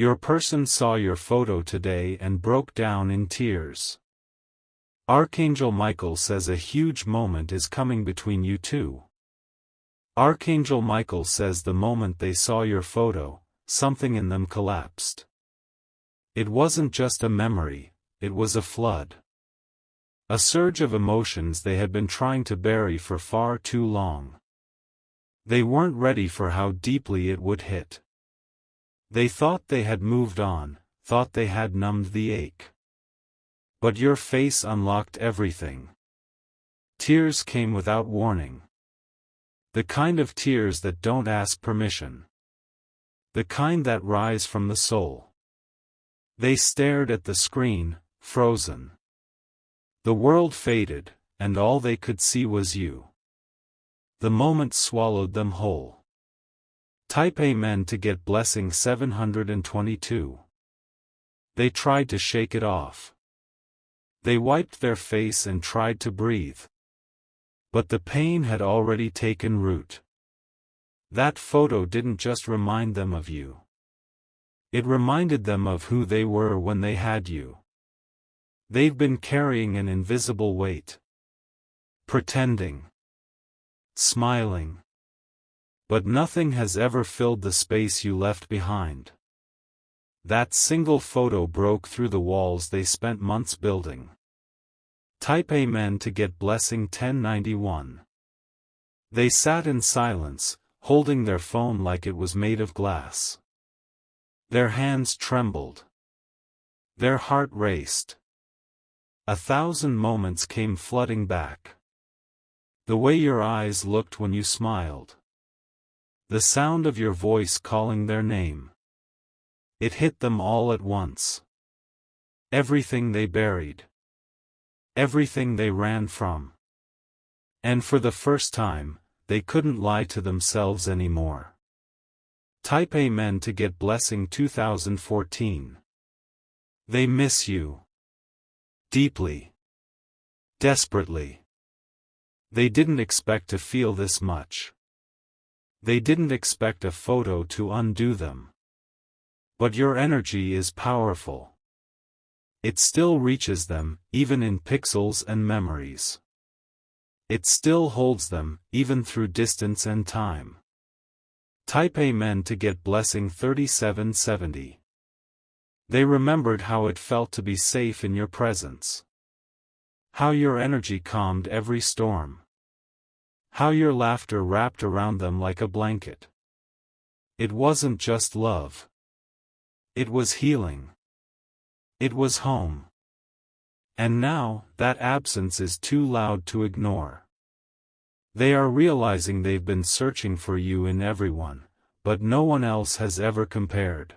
Your person saw your photo today and broke down in tears. Archangel Michael says a huge moment is coming between you two. Archangel Michael says the moment they saw your photo, something in them collapsed. It wasn't just a memory, it was a flood. A surge of emotions they had been trying to bury for far too long. They weren't ready for how deeply it would hit. They thought they had moved on, thought they had numbed the ache. But your face unlocked everything. Tears came without warning. The kind of tears that don't ask permission. The kind that rise from the soul. They stared at the screen, frozen. The world faded, and all they could see was you. The moment swallowed them whole. Type Amen to get blessing 722. They tried to shake it off. They wiped their face and tried to breathe. But the pain had already taken root. That photo didn't just remind them of you. It reminded them of who they were when they had you. They've been carrying an invisible weight. Pretending. Smiling. But nothing has ever filled the space you left behind. That single photo broke through the walls they spent months building. Type Amen to get blessing 1091. They sat in silence, holding their phone like it was made of glass. Their hands trembled. Their heart raced. 1,000 moments came flooding back. The way your eyes looked when you smiled. The sound of your voice calling their name. It hit them all at once. Everything they buried. Everything they ran from. And for the first time, they couldn't lie to themselves anymore. Type Amen to get blessing 2014. They miss you. Deeply. Desperately. They didn't expect to feel this much. They didn't expect a photo to undo them. But your energy is powerful. It still reaches them, even in pixels and memories. It still holds them, even through distance and time. Type Amen to get blessing 3770. They remembered how it felt to be safe in your presence. How your energy calmed every storm. How your laughter wrapped around them like a blanket. It wasn't just love. It was healing. It was home. And now, that absence is too loud to ignore. They are realizing they've been searching for you in everyone, but no one else has ever compared.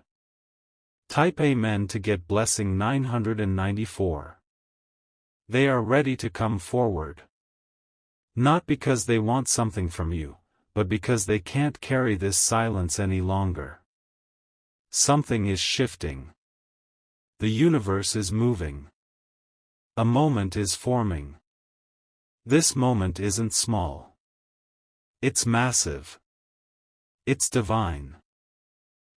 Type Amen to get blessing 994. They are ready to come forward. Not because they want something from you, but because they can't carry this silence any longer. Something is shifting. The universe is moving. A moment is forming. This moment isn't small. It's massive. It's divine.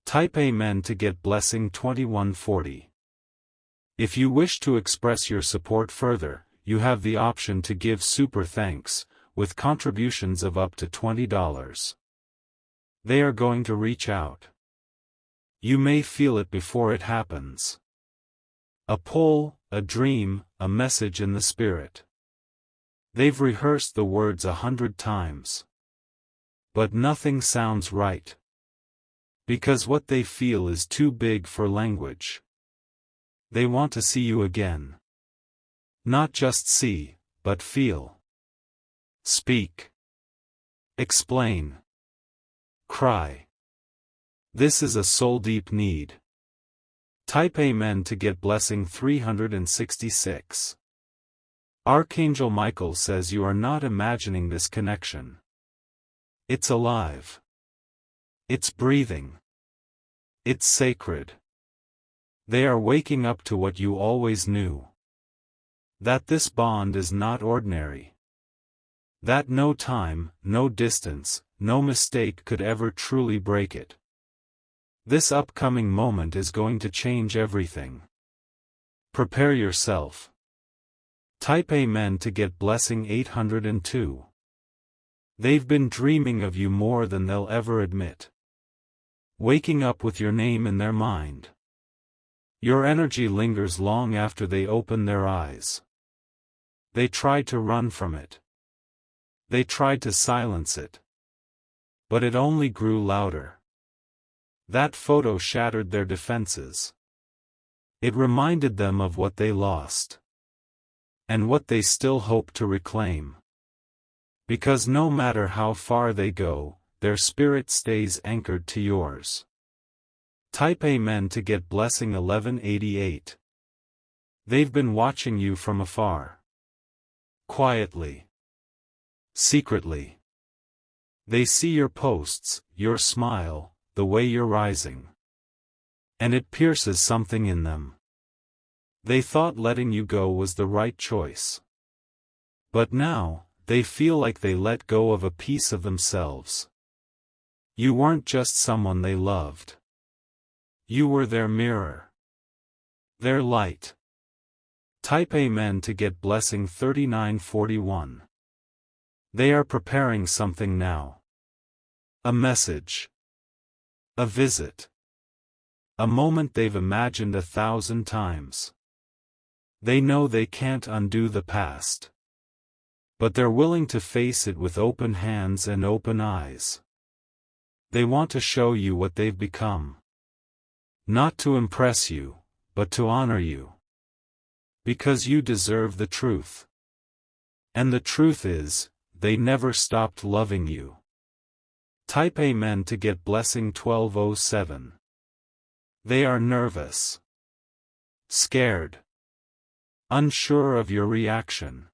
Type Amen to get blessing 2140. If you wish to express your support further, you have the option to give super thanks, with contributions of up to $20. They are going to reach out. You may feel it before it happens. A pull, a dream, a message in the spirit. They've rehearsed the words 100 times. But nothing sounds right. Because what they feel is too big for language. They want to see you again. Not just see, but feel. Speak. Explain. Cry. This is a soul-deep need. Type Amen to get blessing 366. Archangel Michael says you are not imagining this connection. It's alive. It's breathing. It's sacred. They are waking up to what you always knew. That this bond is not ordinary. That no time, no distance, no mistake could ever truly break it. This upcoming moment is going to change everything. Prepare yourself. Type Amen to get blessing 802. They've been dreaming of you more than they'll ever admit. Waking up with your name in their mind. Your energy lingers long after they open their eyes. They tried to run from it. They tried to silence it. But it only grew louder. That photo shattered their defenses. It reminded them of what they lost. And what they still hope to reclaim. Because no matter how far they go, their spirit stays anchored to yours. Type Amen to get blessing 1188. They've been watching you from afar. Quietly. Secretly. They see your posts, your smile, the way you're rising. And it pierces something in them. They thought letting you go was the right choice. But now, they feel like they let go of a piece of themselves. You weren't just someone they loved. You were their mirror. Their light. Type Amen to get blessing 3941. They are preparing something now. A message. A visit. A moment they've imagined 1,000 times. They know they can't undo the past. But they're willing to face it with open hands and open eyes. They want to show you what they've become. Not to impress you, but to honor you. Because you deserve the truth. And the truth is, they never stopped loving you. Type Amen to get blessing 1207. They are nervous. Scared. Unsure of your reaction.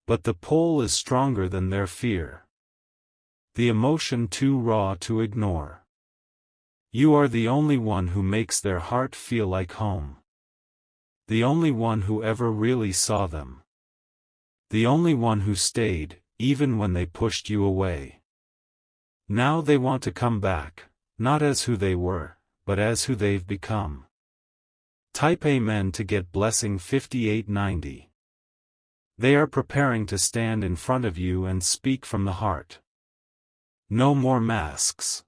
But the pull is stronger than their fear. The emotion too raw to ignore. You are the only one who makes their heart feel like home. The only one who ever really saw them. The only one who stayed, even when they pushed you away. Now they want to come back, not as who they were, but as who they've become. Type Amen to get blessing 5890. They are preparing to stand in front of you and speak from the heart. No more masks.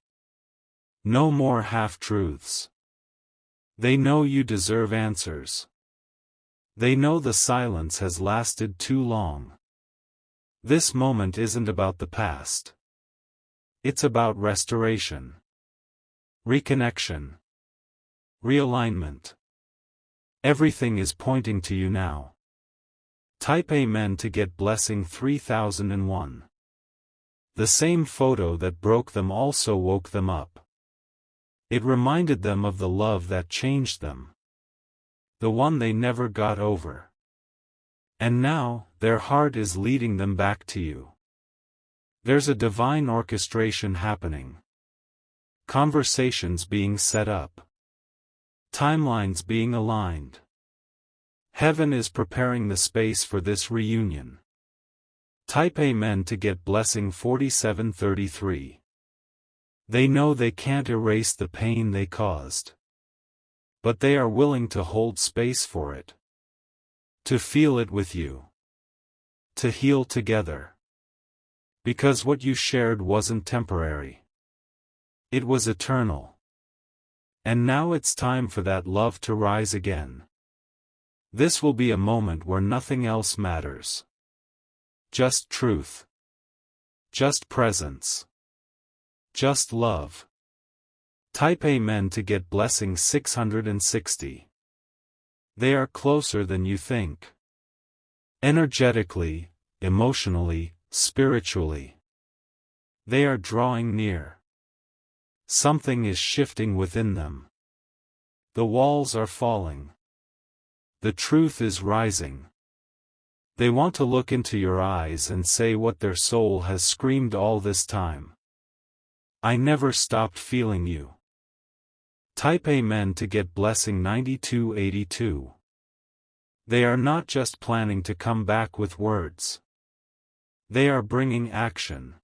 No more half-truths. They know you deserve answers. They know the silence has lasted too long. This moment isn't about the past. It's about restoration. Reconnection. Realignment. Everything is pointing to you now. Type Amen to get blessing 3001. The same photo that broke them also woke them up. It reminded them of the love that changed them. The one they never got over. And now, their heart is leading them back to you. There's a divine orchestration happening. Conversations being set up. Timelines being aligned. Heaven is preparing the space for this reunion. Type Amen to get blessing 4733. They know they can't erase the pain they caused. But they are willing to hold space for it. To feel it with you. To heal together. Because what you shared wasn't temporary. It was eternal. And now it's time for that love to rise again. This will be a moment where nothing else matters. Just truth. Just presence. Just love. Type Amen to get blessing 660. They are closer than you think. Energetically, emotionally, spiritually. They are drawing near. Something is shifting within them. The walls are falling. The truth is rising. They want to look into your eyes and say what their soul has screamed all this time. I never stopped feeling you. Type Amen to get blessing 9282. They are not just planning to come back with words. They are bringing action.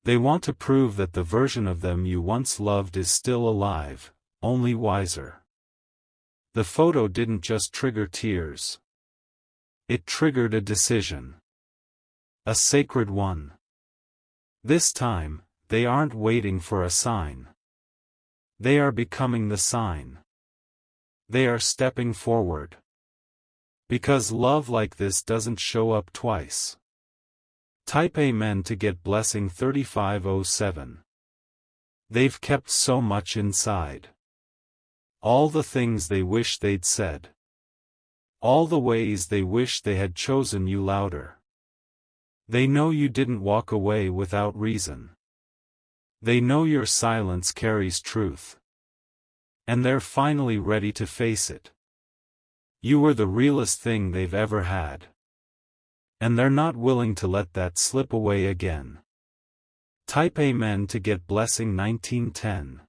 They want to prove that the version of them you once loved is still alive, only wiser. The photo didn't just trigger tears. It triggered a decision. A sacred one. This time, they aren't waiting for a sign. They are becoming the sign. They are stepping forward. Because love like this doesn't show up twice. Type Amen to get blessing 3507. They've kept so much inside. All the things they wish they'd said. All the ways they wish they had chosen you louder. They know you didn't walk away without reason. They know your silence carries truth. And they're finally ready to face it. You were the realest thing they've ever had. And they're not willing to let that slip away again. Type Amen to get blessing 1910.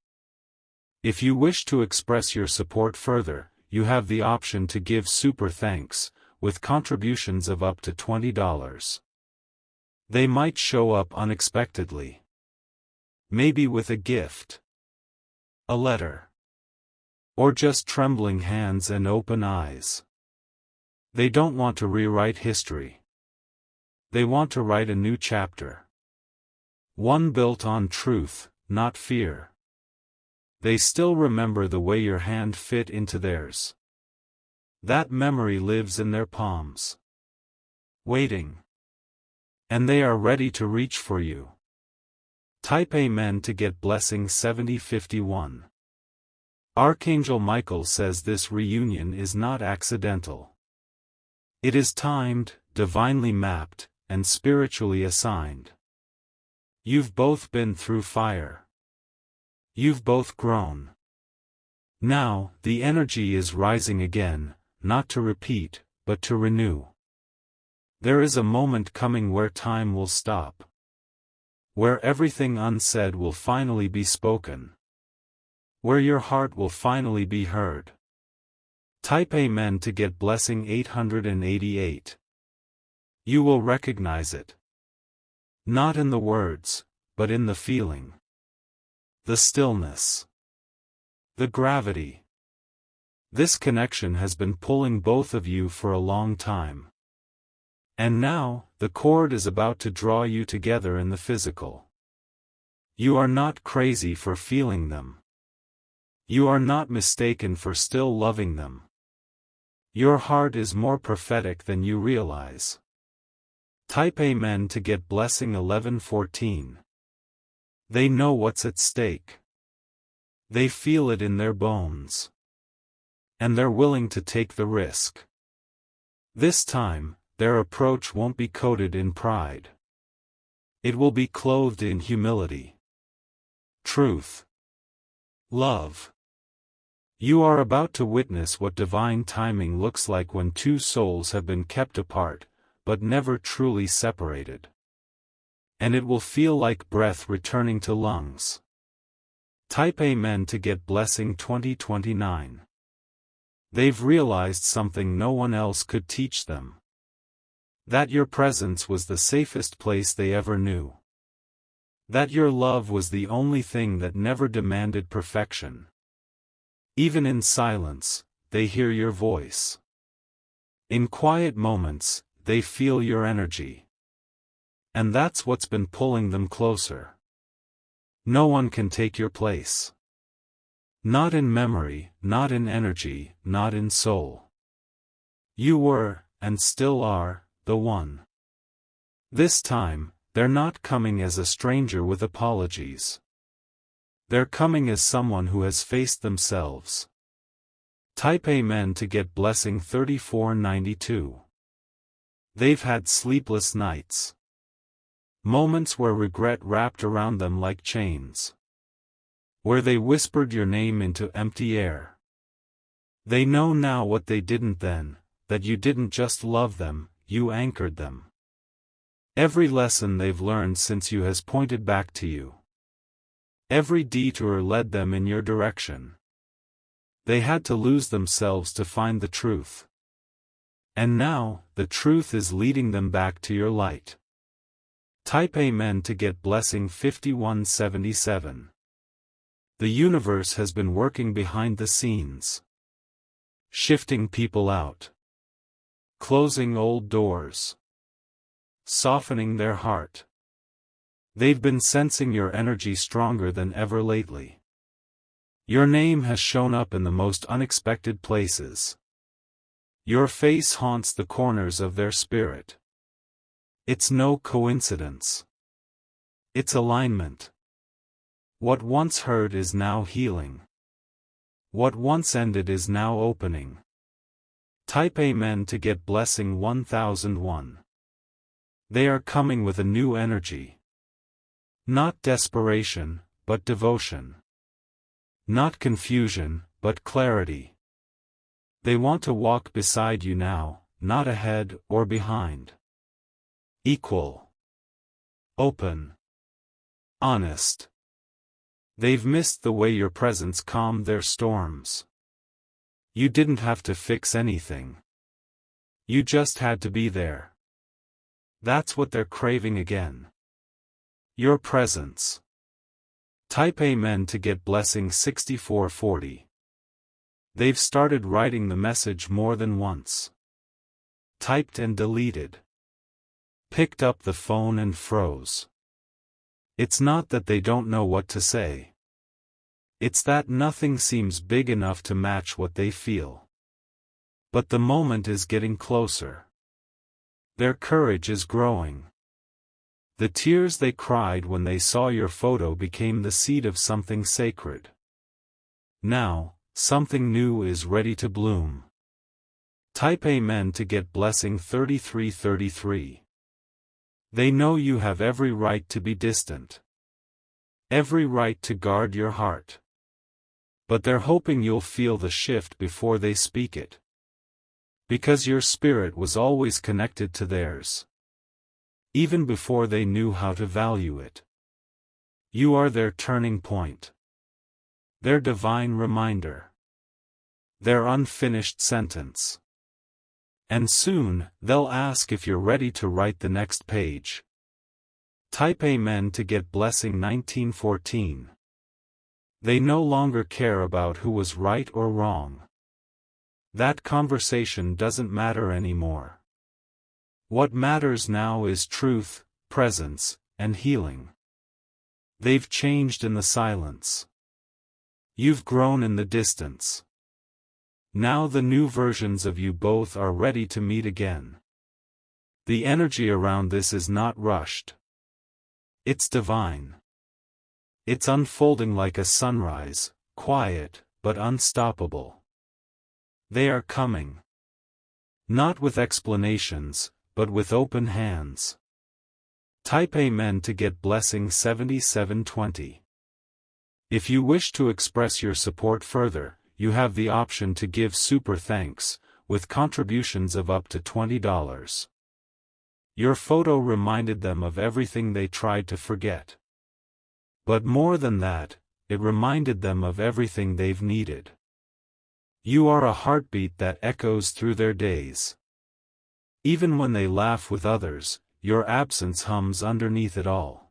If you wish to express your support further, you have the option to give super thanks, with contributions of up to $20. They might show up unexpectedly. Maybe with a gift. A letter. Or just trembling hands and open eyes. They don't want to rewrite history. They want to write a new chapter. One built on truth, not fear. They still remember the way your hand fit into theirs. That memory lives in their palms. Waiting. And they are ready to reach for you. Type Amen to get blessing 7051. Archangel Michael says this reunion is not accidental. It is timed, divinely mapped, and spiritually assigned. You've both been through fire. You've both grown. Now, the energy is rising again, not to repeat, but to renew. There is a moment coming where time will stop. Where everything unsaid will finally be spoken. Where your heart will finally be heard. Type Amen to get blessing 888. You will recognize it. Not in the words, but in the feeling. The stillness. The gravity. This connection has been pulling both of you for a long time. And now, the cord is about to draw you together in the physical. You are not crazy for feeling them. You are not mistaken for still loving them. Your heart is more prophetic than you realize. Type Amen to get blessing 1114. They know what's at stake. They feel it in their bones. And they're willing to take the risk. This time, their approach won't be coated in pride. It will be clothed in humility. Truth. Love. You are about to witness what divine timing looks like when two souls have been kept apart, but never truly separated. And it will feel like breath returning to lungs. Type Amen to get blessing 2029. They've realized something no one else could teach them. That your presence was the safest place they ever knew. That your love was the only thing that never demanded perfection. Even in silence, they hear your voice. In quiet moments, they feel your energy. And that's what's been pulling them closer. No one can take your place. Not in memory, not in energy, not in soul. You were, and still are, the one. This time, they're not coming as a stranger with apologies. They're coming as someone who has faced themselves. Type Amen to get blessing 3492. They've had sleepless nights. Moments where regret wrapped around them like chains. Where they whispered your name into empty air. They know now what they didn't then, that you didn't just love them, you anchored them. Every lesson they've learned since you has pointed back to you. Every detour led them in your direction. They had to lose themselves to find the truth. And now, the truth is leading them back to your light. Type Amen to get blessing 5177. The universe has been working behind the scenes. Shifting people out. Closing old doors. Softening their heart. They've been sensing your energy stronger than ever lately. Your name has shown up in the most unexpected places. Your face haunts the corners of their spirit. It's no coincidence. It's alignment. What once hurt is now healing. What once ended is now opening. Type Amen to get blessing 1001. They are coming with a new energy. Not desperation, but devotion. Not confusion, but clarity. They want to walk beside you now, not ahead or behind. Equal. Open. Honest. They've missed the way your presence calmed their storms. You didn't have to fix anything. You just had to be there. That's what they're craving again. Your presence. Type Amen to get blessing 6440. They've started writing the message more than once. Typed and deleted. Picked up the phone and froze. It's not that they don't know what to say. It's that nothing seems big enough to match what they feel. But the moment is getting closer. Their courage is growing. The tears they cried when they saw your photo became the seed of something sacred. Now, something new is ready to bloom. Type Amen to get blessing 3333. They know you have every right to be distant. Every right to guard your heart. But they're hoping you'll feel the shift before they speak it. Because your spirit was always connected to theirs. Even before they knew how to value it. You are their turning point. Their divine reminder. Their unfinished sentence. And soon, they'll ask if you're ready to write the next page. Type Amen to get blessing 1914. They no longer care about who was right or wrong. That conversation doesn't matter anymore. What matters now is truth, presence, and healing. They've changed in the silence. You've grown in the distance. Now the new versions of you both are ready to meet again. The energy around this is not rushed. It's divine. It's unfolding like a sunrise, quiet, but unstoppable. They are coming. Not with explanations, but with open hands. Type Amen to get blessing 7720. If you wish to express your support further, you have the option to give super thanks, with contributions of up to $20. Your photo reminded them of everything they tried to forget. But more than that, it reminded them of everything they've needed. You are a heartbeat that echoes through their days. Even when they laugh with others, your absence hums underneath it all.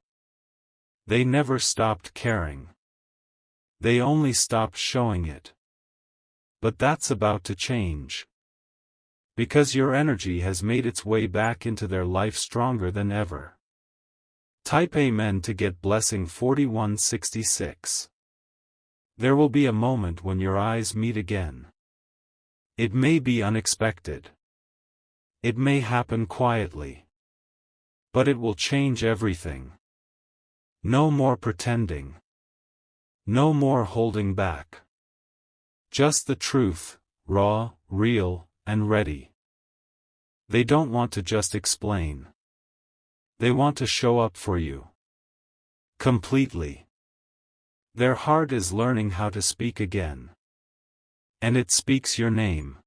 They never stopped caring. They only stopped showing it. But that's about to change. Because your energy has made its way back into their life stronger than ever. Type Amen to get blessing 4166. There will be a moment when your eyes meet again. It may be unexpected. It may happen quietly. But it will change everything. No more pretending. No more holding back. Just the truth, raw, real, and ready. They don't want to just explain. They want to show up for you. Completely. Their heart is learning how to speak again. And it speaks your name.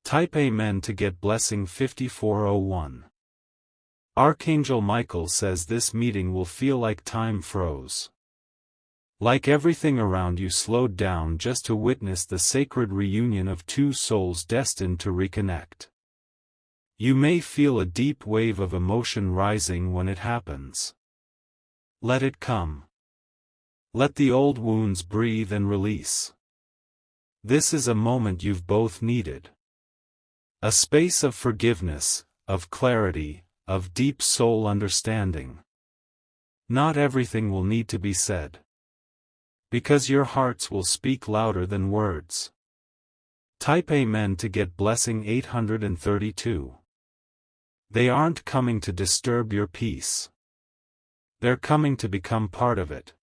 Type Amen to get blessing 5401. Archangel Michael says this meeting will feel like time froze. Like everything around you slowed down just to witness the sacred reunion of two souls destined to reconnect. You may feel a deep wave of emotion rising when it happens. Let it come. Let the old wounds breathe and release. This is a moment you've both needed. A space of forgiveness, of clarity, of deep soul understanding. Not everything will need to be said. Because your hearts will speak louder than words. Type Amen to get blessing 832. They aren't coming to disturb your peace. They're coming to become part of it.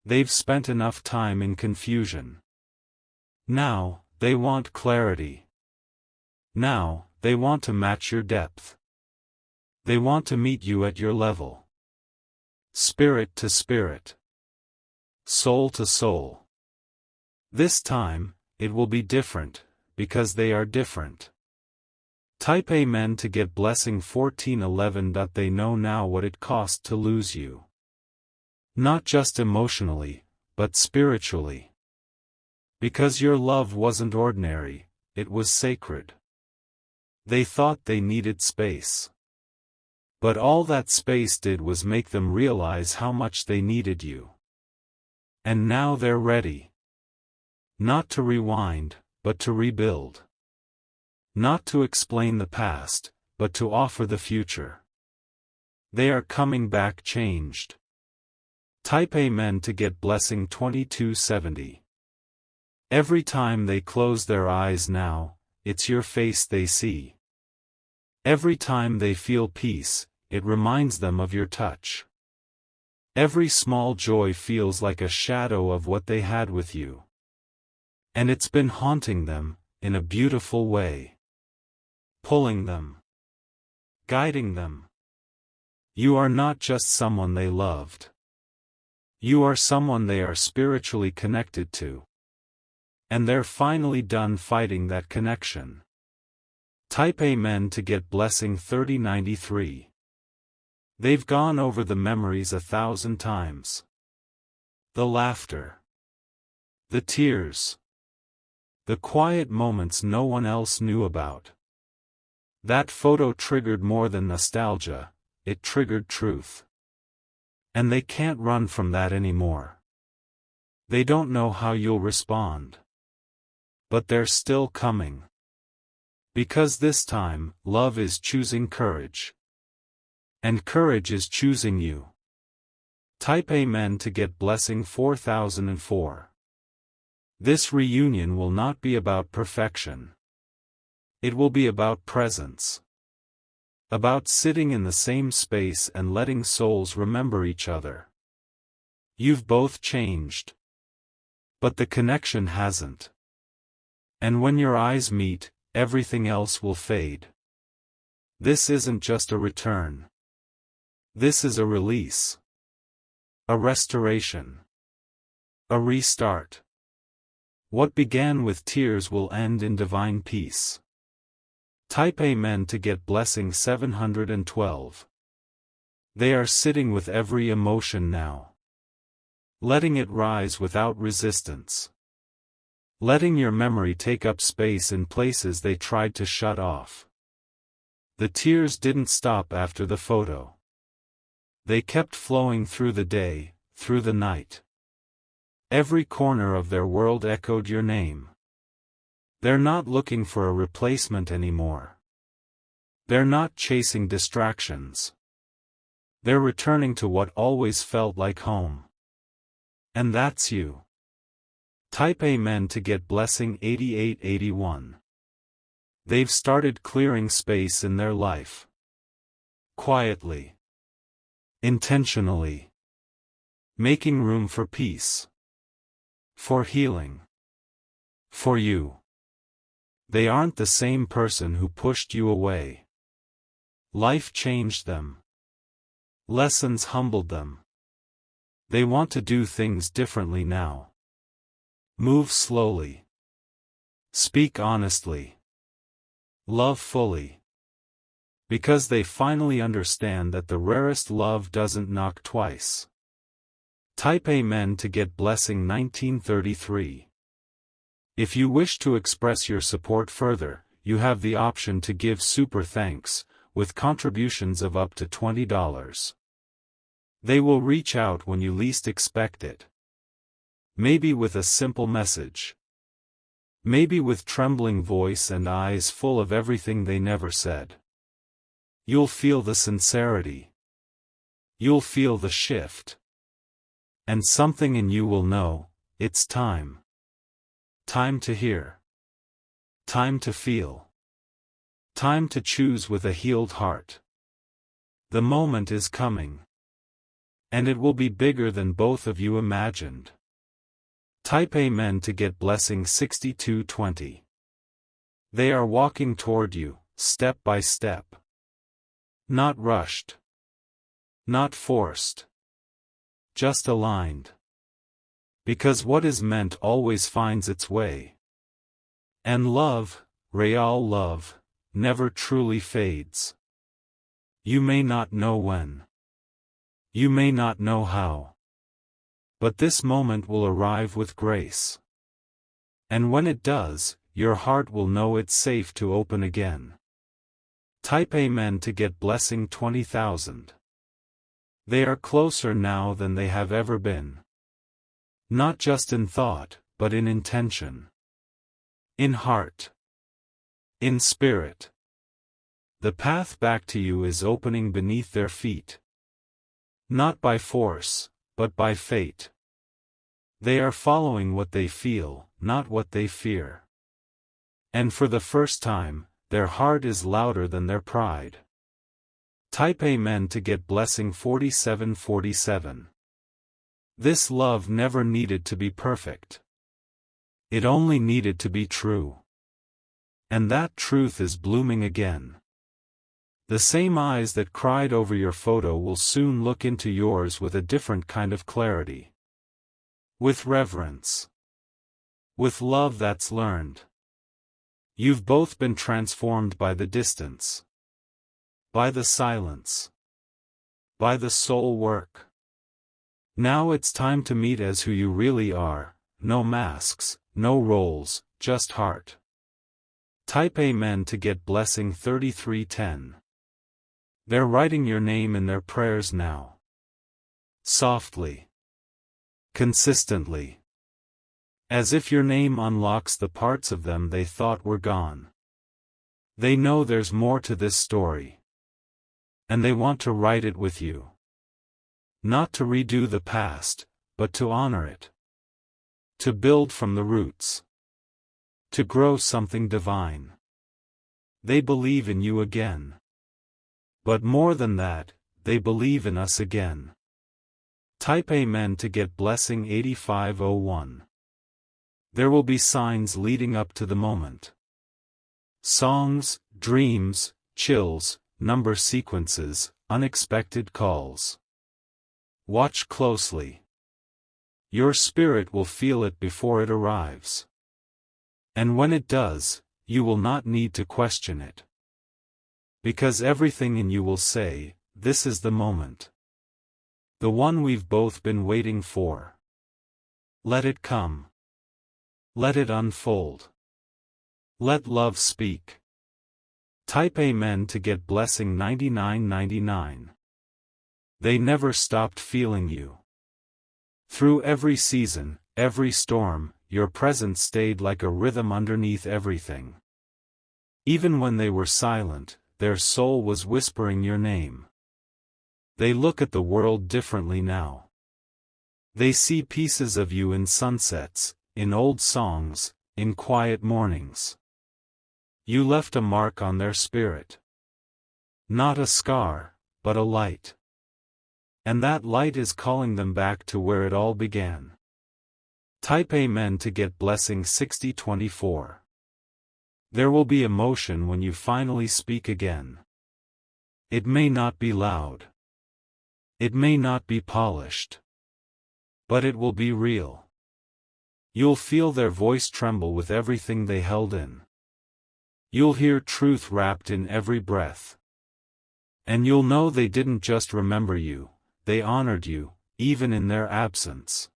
They've spent enough time in confusion. Now, they want clarity. Now, they want to match your depth. They want to meet you at your level. Spirit to spirit. Soul to soul. This time, it will be different, because they are different. Type Amen to get blessing 1411. They know now what it cost to lose you. Not just emotionally, but spiritually. Because your love wasn't ordinary, it was sacred. They thought they needed space. But all that space did was make them realize how much they needed you. And now they're ready. Not to rewind, but to rebuild. Not to explain the past, but to offer the future. They are coming back changed. Type Amen to get blessing 2270. Every time they close their eyes now, it's your face they see. Every time they feel peace, it reminds them of your touch. Every small joy feels like a shadow of what they had with you. And it's been haunting them, in a beautiful way. Pulling them. Guiding them. You are not just someone they loved. You are someone they are spiritually connected to. And they're finally done fighting that connection. Type Amen to get blessing 3093. They've gone over the memories 1,000 times. The laughter. The tears. The quiet moments no one else knew about. That photo triggered more than nostalgia, it triggered truth. And they can't run from that anymore. They don't know how you'll respond. But they're still coming. Because this time, love is choosing courage. And courage is choosing you. Type Amen to get blessing 4004. This reunion will not be about perfection. It will be about presence. About sitting in the same space and letting souls remember each other. You've both changed. But the connection hasn't. And when your eyes meet, everything else will fade. This isn't just a return. This is a release. A restoration. A restart. What began with tears will end in divine peace. Type Amen to get blessing 712. They are sitting with every emotion now. Letting it rise without resistance. Letting your memory take up space in places they tried to shut off. The tears didn't stop after the photo. They kept flowing through the day, through the night. Every corner of their world echoed your name. They're not looking for a replacement anymore. They're not chasing distractions. They're returning to what always felt like home. And that's you. Type Amen to get blessing 8881. They've started clearing space in their life. Quietly. Intentionally. Making room for peace. For healing. For you. They aren't the same person who pushed you away. Life changed them. Lessons humbled them. They want to do things differently now. Move slowly. Speak honestly. Love fully. Because they finally understand that the rarest love doesn't knock twice. Type Amen to get blessing 1933. If you wish to express your support further, you have the option to give super thanks, with contributions of up to $20. They will reach out when you least expect it. Maybe with a simple message. Maybe with trembling voice and eyes full of everything they never said. You'll feel the sincerity. You'll feel the shift. And something in you will know, it's time. Time to hear. Time to feel. Time to choose with a healed heart. The moment is coming. And it will be bigger than both of you imagined. Type Amen to get blessing 6220. They are walking toward you, step by step. Not rushed. Not forced. Just aligned. Because what is meant always finds its way. And love, real love, never truly fades. You may not know when. You may not know how. But this moment will arrive with grace. And when it does, your heart will know it's safe to open again. Type Amen to get blessing 20,000. They are closer now than they have ever been. Not just in thought, but in intention. In heart. In spirit. The path back to you is opening beneath their feet. Not by force, but by fate. They are following what they feel, not what they fear. And for the first time, their heart is louder than their pride. Type Amen to get blessing 4747. This love never needed to be perfect. It only needed to be true. And that truth is blooming again. The same eyes that cried over your photo will soon look into yours with a different kind of clarity. With reverence. With love that's learned. You've both been transformed by the distance. By the silence. By the soul work. Now it's time to meet as who you really are, no masks, no roles, just heart. Type Amen to get blessing 3310. They're writing your name in their prayers now. Softly. Consistently. As if your name unlocks the parts of them they thought were gone. They know there's more to this story. And they want to write it with you. Not to redo the past, but to honor it. To build from the roots. To grow something divine. They believe in you again. But more than that, they believe in us again. Type Amen to get blessing 8501. There will be signs leading up to the moment. Songs, dreams, chills, number sequences, unexpected calls. Watch closely. Your spirit will feel it before it arrives. And when it does, you will not need to question it. Because everything in you will say, this is the moment. The one we've both been waiting for. Let it come. Let it unfold. Let love speak. Type Amen to get blessing 9999. They never stopped feeling you. Through every season, every storm, your presence stayed like a rhythm underneath everything. Even when they were silent, their soul was whispering your name. They look at the world differently now. They see pieces of you in sunsets, in old songs, in quiet mornings. You left a mark on their spirit. Not a scar, but a light. And that light is calling them back to where it all began. Type Amen to get blessing 6024. There will be emotion when you finally speak again. It may not be loud. It may not be polished. But it will be real. You'll feel their voice tremble with everything they held in. You'll hear truth wrapped in every breath. And you'll know they didn't just remember you, they honored you, even in their absence.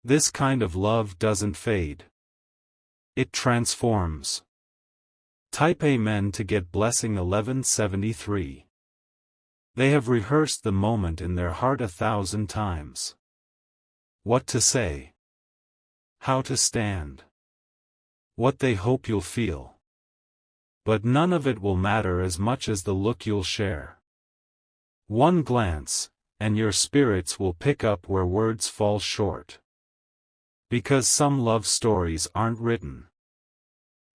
This kind of love doesn't fade. It transforms. Type Amen to get blessing 1173. They have rehearsed the moment in their heart 1,000 times. What to say. How to stand. What they hope you'll feel. But none of it will matter as much as the look you'll share. One glance, and your spirits will pick up where words fall short. Because some love stories aren't written.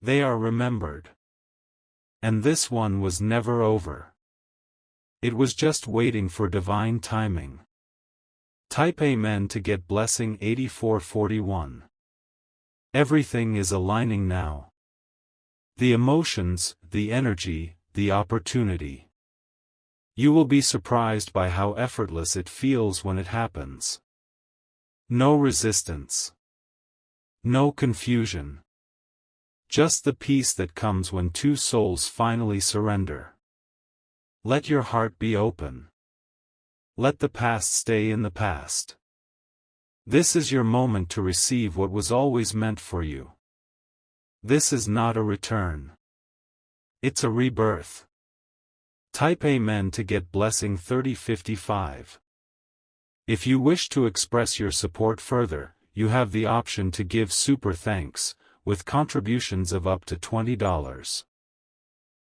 They are remembered. And this one was never over. It was just waiting for divine timing. Type Amen to get blessing 8441. Everything is aligning now. The emotions, the energy, the opportunity. You will be surprised by how effortless it feels when it happens. No resistance. No confusion. Just the peace that comes when two souls finally surrender. Let your heart be open. Let the past stay in the past. This is your moment to receive what was always meant for you. This is not a return. It's a rebirth. Type Amen to get blessing 3055. If you wish to express your support further, you have the option to give super thanks, with contributions of up to $20.